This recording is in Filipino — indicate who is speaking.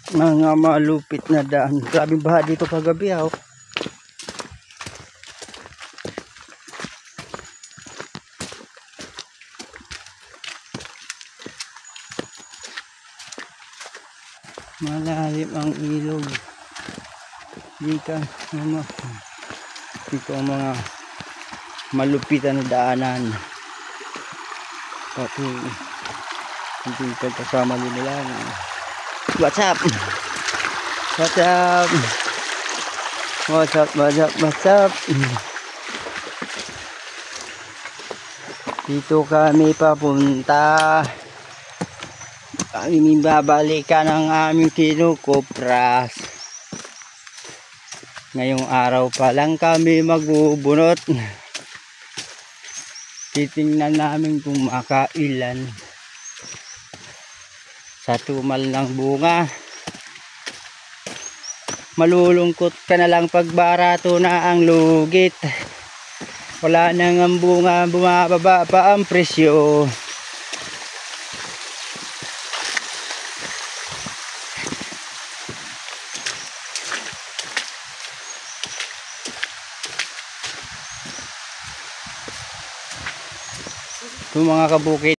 Speaker 1: Mga malupit na daan. Grabing baha dito kagabi oh. Malalim ang ilog. Dito ang mga malupitan na daanan. Pati hindi kasama nila. What's up? What's up? What's up? What's up? What's up? Dito kami papunta. Kami babalikan ang aming kinukupras. Ngayong araw pa lang kami magbubunot. Titingnan namin kung makailan. Sa tumal ng bunga. Malulungkot ka na lang pag barato na ang lugit. Wala nang ang bunga, bumababa pa ang presyo. Ito mga kabukid.